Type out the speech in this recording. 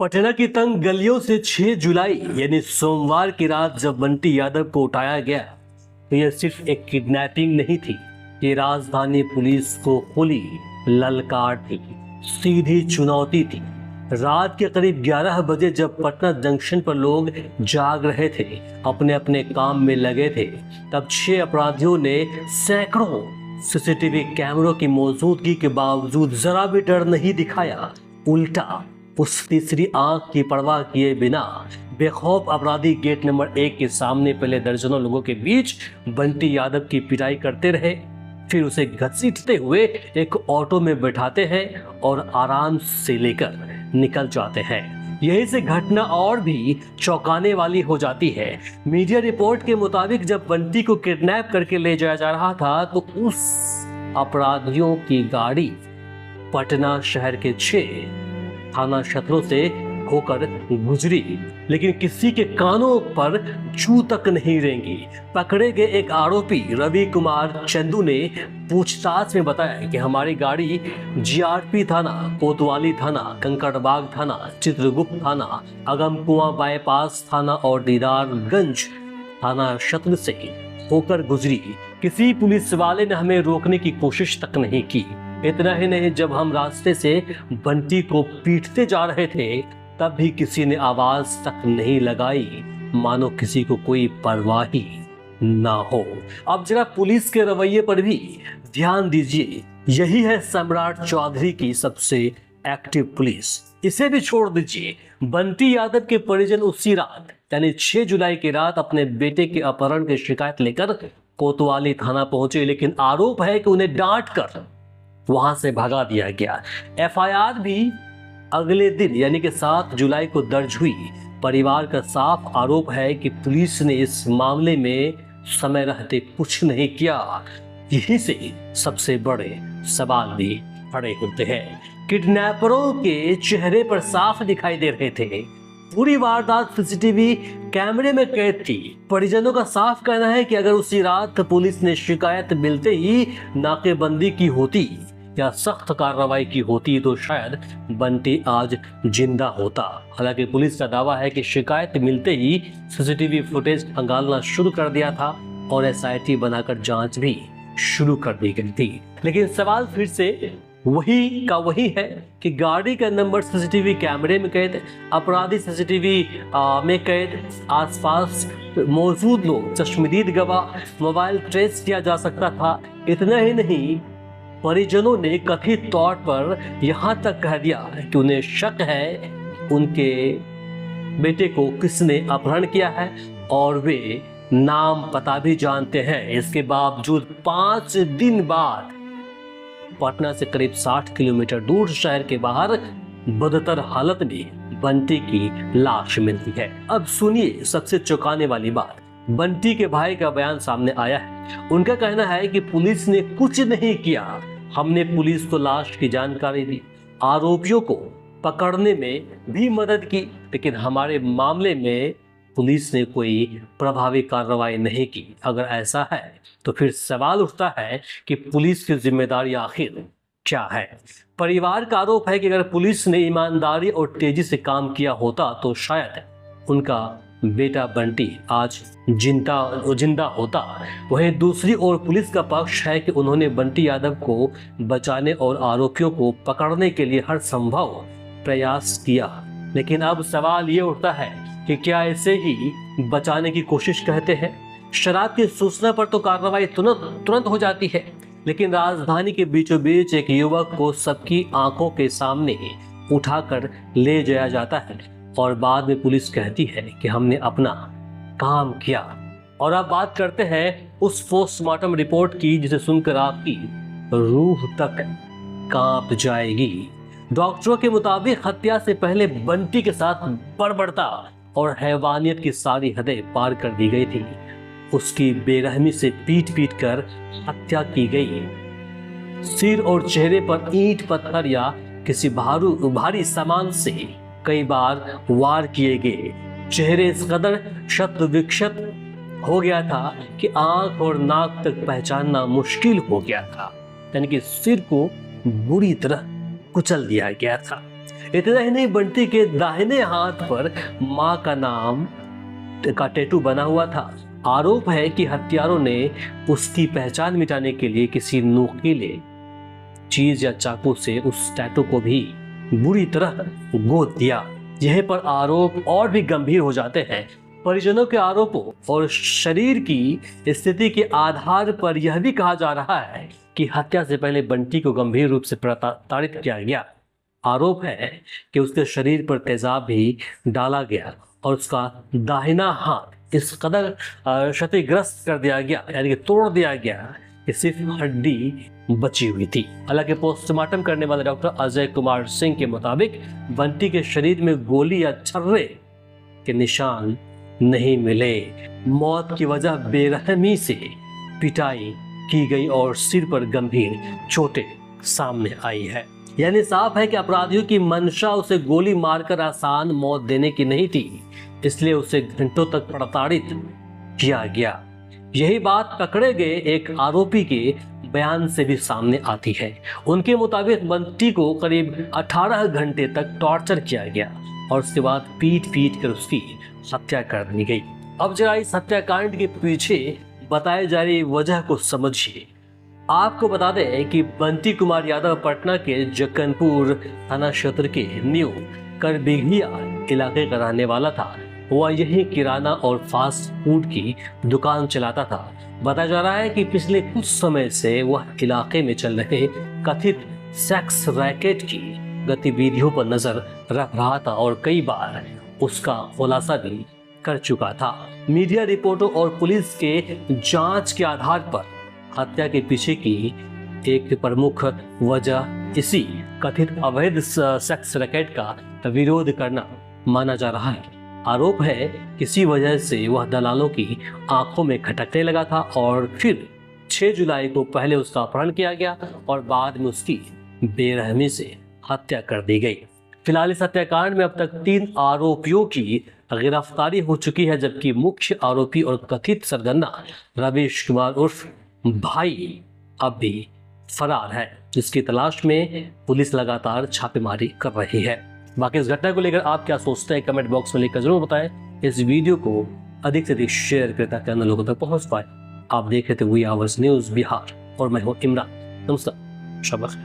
पटना की तंग गलियों से 6 जुलाई यानी सोमवार की रात जब बंटी यादव को उठाया गया तो यह सिर्फ एक किडनैपिंग नहीं थी, ये राजधानी पुलिस को खुली ललकार थी, सीधी चुनौती थी। रात के करीब 11 बजे जब पटना जंक्शन पर लोग जाग रहे थे, अपने अपने काम में लगे थे, तब 6 अपराधियों ने सैकड़ों सीसीटीवी कैमरों की मौजूदगी के बावजूद जरा भी डर नहीं दिखाया। उल्टा उस तीसरी आंख की परवाह किए बिना बेखौफ अपराधी गेट नंबर 1 के सामने पहले दर्जनों लोगों के बीच बंटी यादव की पिटाई करते रहे, फिर उसे घसीटते हुए एक ऑटो में बैठाते हैं और आराम से लेकर निकल जाते हैं। यही से घटना और भी चौंकाने वाली हो जाती है। मीडिया रिपोर्ट के मुताबिक जब बंटी को किडनैप करके ले जाया जा रहा था तो उस अपराधियों की गाड़ी पटना शहर के 6 थाना क्षेत्रों से होकर गुजरी, लेकिन किसी के कानों पर जू तक नहीं रेंगी। पकड़े गए एक आरोपी रवि कुमार चंदू ने पूछताछ में बताया कि हमारी गाड़ी जीआरपी थाना, कोतवाली थाना, कंकड़बाग थाना, चित्रगुप्त थाना, अगमकुआं बाईपास थाना और दीदारगंज थाना क्षेत्र से होकर गुजरी। किसी पुलिस वाले ने हमें रोकने की कोशिश तक नहीं की। इतना ही नहीं, जब हम रास्ते से बंटी को पीटते जा रहे थे तब भी किसी ने आवाज तक नहीं लगाई, मानो किसी को कोई परवाह ही ना हो। अब जरा पुलिस के रवैये पर भी ध्यान दीजिए। यही है सम्राट चौधरी की सबसे एक्टिव पुलिस। इसे भी छोड़ दीजिए। बंटी यादव के परिजन उसी रात यानी 6 जुलाई की रात अपने बेटे के अपहरण की शिकायत लेकर कोतवाली थाना पहुंचे, लेकिन आरोप है कि उन्हें डांट कर वहां से भगा दिया गया। एफआईआर भी अगले दिन यानी कि 7 जुलाई को दर्ज हुई। परिवार का साफ आरोप है कि पुलिस ने इस मामले में समय रहते कुछ नहीं किया। यही से सबसे बड़े सवाल भी खड़े होते हैं। किडनैपरों के चेहरे पर साफ दिखाई दे रहे थे। पूरी वारदात सीसीटीवी कैमरे में कैद थी। परिजनों का साफ कहना है कि अगर उसी रात पुलिस ने शिकायत मिलते ही नाकेबंदी की होती या सख्त कार्रवाई की होती तो शायद बंटी आज जिंदा होता। हालांकि पुलिस का दावा है कि शिकायत मिलते ही सीसीटीवी फुटेज खंगालना शुरू कर दिया था और एसआईटी बनाकर जांच भी शुरू कर दी गई थी। लेकिन सवाल फिर से वही का वही है कि गाड़ी का नंबर सीसीटीवी कैमरे में कैद, अपराधी सीसीटीवी में कैद, आसपास मौजूद लोग, चश्मदीद गवाह, मोबाइल ट्रेस किया जा सकता था। इतना ही नहीं, परिजनों ने कथित तौर पर यहां तक कह दिया कि उन्हें शक है उनके बेटे को किसने अपहरण किया है और वे नाम पता भी जानते हैं। इसके बावजूद 5 दिन बाद पटना से करीब 60 किलोमीटर दूर शहर के बाहर बदतर हालत में बंटी की लाश मिलती है। अब सुनिए सबसे चौंकाने वाली बात। बंटी के भाई का बयान सामने आया है। उनका कहना है कि पुलिस ने कुछ नहीं किया, हमने पुलिस को लाश की जानकारी दी, आरोपियों को पकड़ने में भी मदद की, लेकिन हमारे मामले में पुलिस ने कोई प्रभावी कार्रवाई नहीं की। अगर ऐसा है तो फिर सवाल उठता है कि पुलिस की जिम्मेदारी आखिर क्या है। परिवार का आरोप है कि अगर पुलिस ने ईमानदारी और तेजी से काम किया होता तो शायद उनका बेटा बंटी आज जिंदा होता। वहीं दूसरी ओर पुलिस का पक्ष है कि उन्होंने बंटी यादव को बचाने और आरोपियों को पकड़ने के लिए हर संभव प्रयास किया। लेकिन अब सवाल ये उठता है कि क्या ऐसे ही बचाने की कोशिश कहते हैं? शराब की सूचना पर तो कार्रवाई तुरंत हो जाती है, लेकिन राजधानी के बीचों बीच एक युवक को सबकी आंखों के सामने उठाकर ले जाया जाता है और बाद में पुलिस कहती है कि हमने अपना काम किया। और अब बात करते हैं उस पोस्टमार्टम रिपोर्ट की जिसे सुनकर आपकी रूह तक कांप जाएगी। डॉक्टरों के मुताबिक हत्या से पहले बंटी के साथ बर्बरता और हैवानियत की सारी हदें पार कर दी गई थी। उसकी बेरहमी से पीट कर हत्या की गई। सिर और चेहरे पर ईंट पत्थर या किसी भारी सामान से कई बार वार किए गए। चेहरे इस कदर क्षत विक्षत हो गया था कि आंख और नाक तक पहचानना मुश्किल हो गया था, यानी कि सिर को बुरी तरह कुचल दिया गया था। इतना ही नहीं, बंटी के दाहिने हाथ पर मां का नाम का टैटू बना हुआ था। आरोप है कि हत्यारों ने उसकी पहचान मिटाने के लिए किसी नुकीले चीज या चाकू से उस टैटू को भी बुरी तरह गोद दिया। यह पर आरोप और भी गंभीर हो जाते हैं। परिजनों के आरोपों और शरीर की स्थिति के आधार पर यह भी कहा जा रहा है कि हत्या से पहले बंटी को गंभीर रूप से प्रताड़ित किया गया। आरोप है कि उसके शरीर पर तेजाब भी डाला गया और उसका दाहिना हाथ इस कदर क्षतिग्रस्त कर दिया गया, यानी कि तोड़ दिया गया कि सिर्फ हड्डी बची हुई थी। हालांकि पोस्टमार्टम करने वाले डॉक्टर अजय कुमार सिंह के मुताबिक बंटी के शरीर में गोली या छर्रे के निशान नहीं मिले। मौत की वजह बेरहमी से पिटाई की गई और सिर पर गंभीर चोटें सामने आई है। यानी साफ है कि अपराधियों की मंशा उसे गोली मारकर आसान मौत देने की नहीं थी, इसलिए उसे घंटों तक प्रताड़ित किया गया। यही बात पकड़े गए एक आरोपी के बयान से भी सामने आती है। उनके मुताबिक बंटी को करीब 18 घंटे तक टॉर्चर किया गया और उसके बाद पीट कर उसकी हत्या कर दी गई। अब जरा इस हत्याकांड के पीछे बताई जा रही वजह को समझिए। आपको बता दें कि बंटी कुमार यादव पटना के जक्कनपुर थाना क्षेत्र के न्यू करबिघिया इलाके का रहने वाला था। वह यही किराना और फास्ट फूड की दुकान चलाता था। बताया जा रहा है कि पिछले कुछ समय से वह इलाके में चल रहे कथित सेक्स रैकेट की गतिविधियों पर नजर रख रहा था और कई बार उसका खुलासा भी कर चुका था। मीडिया रिपोर्टों और पुलिस के जांच के आधार पर हत्या के पीछे की एक प्रमुख वजह इसी कथित अवैध सेक्स रैकेट का विरोध करना माना जा रहा है। आरोप है किसी वजह से वह दलालों की आंखों में खटकने लगा था और फिर 6 जुलाई को पहले उसका अपहरण किया गया और बाद में उसकी बेरहमी से हत्या कर दी गई। फिलहाल इस हत्याकांड में अब तक 3 आरोपियों की गिरफ्तारी हो चुकी है, जबकि मुख्य आरोपी और कथित सरगना रवीश कुमार उर्फ भाई अब भी फरार है, जिसकी तलाश में पुलिस लगातार छापेमारी कर रही है। बाकी इस घटना को लेकर आप क्या सोचते हैं, कमेंट बॉक्स में लिखकर जरूर बताएं। इस वीडियो को अधिक से अधिक शेयर करें ताकि अन्य लोगों तक पहुंच पाए। आप देख रहे थे वी आवर्स न्यूज बिहार और मैं हूं इमरान। नमस्कार, शब बखैर।